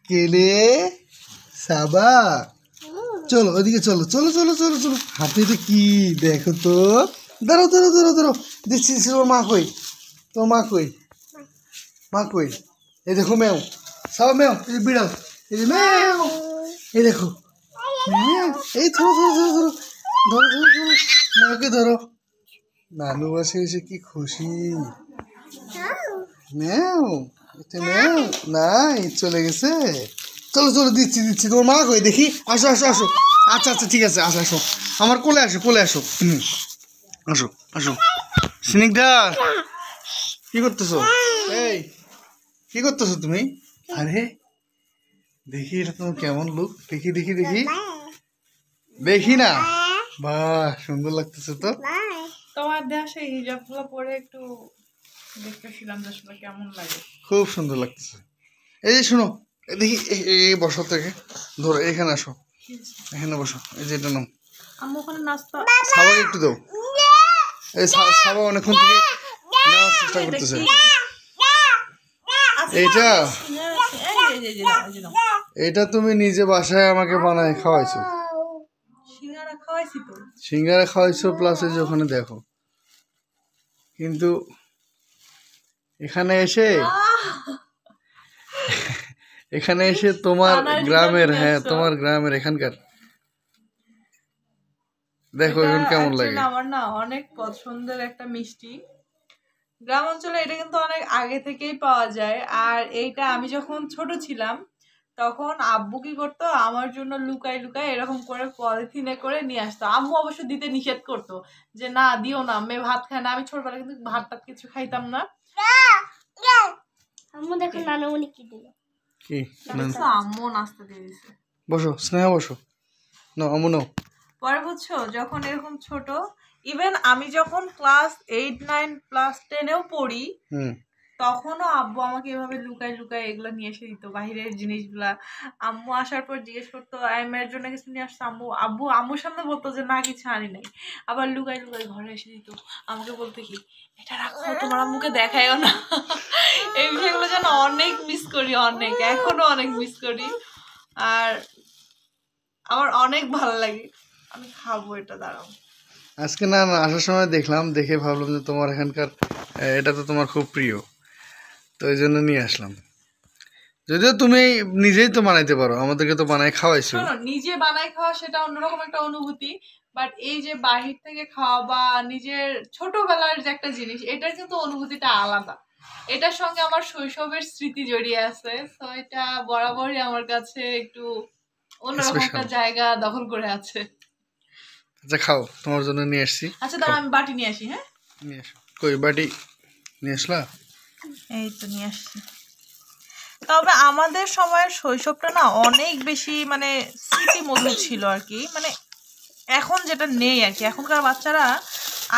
কেলে সাবা চলো ওদিকে চলো চলো চলো চলো চলো হাতে এটা কি দেখো তো ধরো ধরো ধরো ধরো দিচ্ছি তোর মা কই তোর মা কই মা কই এই দেখো ম্যাও সাবা ম্যাও এই যে বিড়াল এই যে ম্যাও এই দেখো ম্যাও এই ধরো ধরো ধরো ধরো ধরো ধরো ধরো ম্যাওকে ধরো নানু বাসে এসে কি খুশি ম্যাও এটা ম্যাও নাই চলে গেছে চলো চলো দিচ্ছি দিচ্ছি তোমার মা কই দেখি আসো আসো আসো আচ্ছা আচ্ছা ঠিক আছে আসো আসো আমার কোলে আসো আসো আসো স্নিগ্ধা কি করতেছো এই কি করতেছো তুমি আরে দেখি এটা তোমার কেমন লুক দেখি দেখি দেখি দেখি না বাহ সুন্দর লাগতেছে তো তোমার দেওয়া সেই হিজাবগুলো পরে একটু দেখতেছিলাম আসলে কেমন লাগে। খুব সুন্দর লাগতেছে এই যে শোনো দেখি এই বসো থেকে ধরো এখানে আসো এখানে বসো এই যে এটা নাও আম্মু ওখানে নাস্তা সাবাকে একটু দাও এই সাবা অনেকক্ষণ থেকে নেওয়ার চেষ্টা করতেছে এইটা এটা তুমি নিজে বাসায় আমাকে বানায় খাওয়াইছো সিঙ্গারা খাওয়াইছি তো সিঙ্গারা খাওয়াইছো প্লাস এই যে ওখানে দেখো কিন্তু এখানে এসে তোমার গ্রামের হ্যাঁ তোমার গ্রামের এখানকার দেখো এখন কেমন লাগে আমার না অনেক পছন্দের একটা মিষ্টি গ্রাম অঞ্চলে এটা কিন্তু অনেক আগে থেকেই পাওয়া যায় আর এইটা আমি যখন ছোট ছিলাম তখন আব্বু কি করতো আমার জন্য লুকাই লুকাই এরকম করে পলিথিনে করে নিয়ে আসতো আম্মু অবশ্য দিতে নিষেধ করতো যে না দিও না মেয়ে ভাত খায় না আমি ছোটবেলায় কিন্তু ভাত টাত কিছু খাইতাম না আম্মু দেখো নানুমণি কি দিল কি আম্মু নাস্তা দিয়ে দিছে বসো স্নেহা বসো নাও আম্মু নাও পরে বুঝছো যখন এরকম ছোট ইভেন আমি যখন ক্লাস 8, 9, ক্লাস 10-এও পড়ি তখনও আব্বু আমাকে এভাবে লুকাই লুকাই এগুলো নিয়ে এসে দিত বাহিরের জিনিসগুলা আম্মু আসার পর জিজ্ঞেস করতো মেয়ের জন্য কিছু নিয়ে আসতো আম্মুর সামনে বলতো যে না কিছু আনি নাই আবার লুকাই লুকাই ঘরে এসে দিত আমাকে বলতো কি এটা রাখো তোমার আম্মুকে দেখাইও না এই বিষয়গুলো যেন অনেক মিস করি অনেক এখনো অনেক মিস করি আর আমার অনেক ভালো লাগে আমি খাবো এটা দাঁড়াও আজকে না আসার সময় দেখলাম দেখে ভাবলাম যে তোমার এখানকার এটা তো তোমার খুব প্রিয় তো এই জন্য নিয়ে আসলাম যদিও তুমি নিজেই তো বানাইতে পারো আমাদেরকে তো বানাই খাওয়াইছো নিজে বানাই খাওয়া সেটা অন্যরকম একটা অনুভূতি বাট এই যে বাহির থেকে খাওয়া বা নিজের ছোটবেলার যে একটা জিনিস এটার কিন্তু অনুভূতিটা আলাদা এটার সঙ্গে আমার শৈশবের স্মৃতি জড়িয়ে আছে তো এটা বরাবরই আমার কাছে একটু অন্যরকম একটা জায়গা দখল করে আছে আচ্ছা খাও তোমার জন্য নিয়ে আসছি আচ্ছা দাঁড়া আমি বাটি নিয়ে আসি হ্যাঁ নিয়ে আসো কই বাটি নিয়ে আসলা এই তো নিয়ে আসছি তবে আমাদের সময়ের শৈশবটা না অনেক বেশি মানে স্মৃতিমধুর ছিল আর কি মানে এখন যেটা নেই আর কি এখনকার বাচ্চারা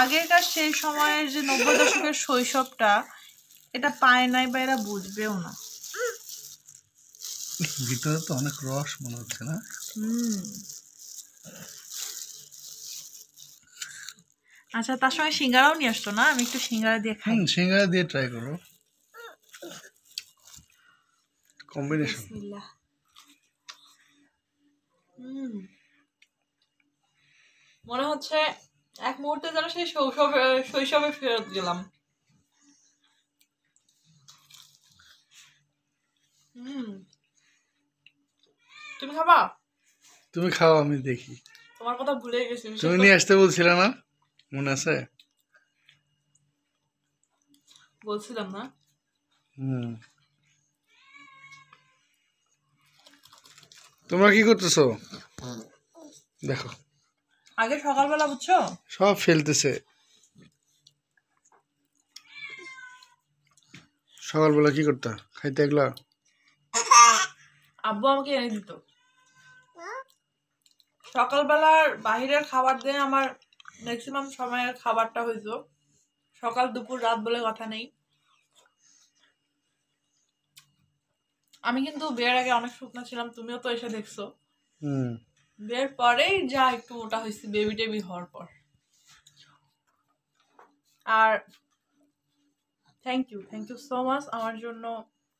আগেরকার সেই সময়ের যে 90 দশকের শৈশবটা এটা পায় নাই বা এরা বুঝবেও না ভিতরে তো অনেক রস মনে হচ্ছে না আচ্ছা তার সঙ্গে সিঙ্গারাও নিয়ে আসতো না আমি একটু সিঙ্গারা দিয়ে খাই সিঙ্গারা দিয়ে ট্রাই করো কম্বিনেশন মনে হচ্ছে এক মুহূর্তে যেন সেই শৈশবে ফেরত গেলাম তুমি খাবা তুমি খাও আমি দেখি তোমার কথা ভুলে গেছি তুমি নিয়ে আসতে বলছিলে না মনে আছে বলছিলাম না তোমরা কি করতেছো দেখো আগে সকালবেলা বুঝছো সব ফেলতেছে সকালবেলা কি করতা খাইতে এগুলা আব্বু আমাকে এনে দিত সকালবেলার বাহিরের খাবার দিয়ে আমার ম্যাক্সিমাম সময়ের খাবারটা হইতো সকাল দুপুর রাত বলে কথা নেই আমি কিন্তু বিয়ের আগে অনেক শুকনা ছিলাম তুমিও তো এসে দেখছো বিয়ের পরেই যা একটু মোটা হয়েছি বেবি টেবি হওয়ার পর আর থ্যাংক ইউ সো মাচ আমার জন্য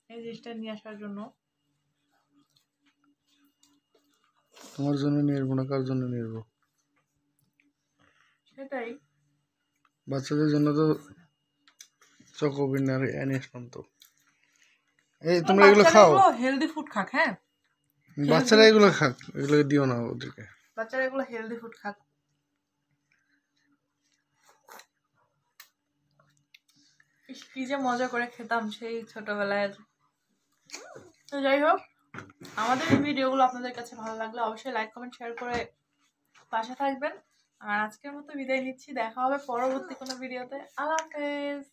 এই জিনিসটা নিয়ে আসার জন্য তোমার জন্য নিয়ে আসবো না, কার জন্য নিয়ে আসবো? সেটাই। বাচ্চাদের জন্য তো চকোবিনার এনে আসলাম তো। এই তোমরা এগুলো খাও, হেলদি ফুড খাক। হ্যাঁ, বাচ্চারা এগুলো খাক, এগুলো দিও না ওদেরকে। বাচ্চারা এগুলো হেলদি ফুড খাক। ইস, কি যে মজা করে খেতাম সেই ছোটবেলায়। তো যাই হোক, আমাদের এই ভিডিওগুলো আপনাদের কাছে ভালো লাগলে অবশ্যই লাইক কমেন্ট শেয়ার করে পাশে থাকবেন। আর আজকের মতো বিদায় নিচ্ছি, দেখা হবে পরবর্তী কোনো ভিডিওতে। আল্লাহ হাফেজ।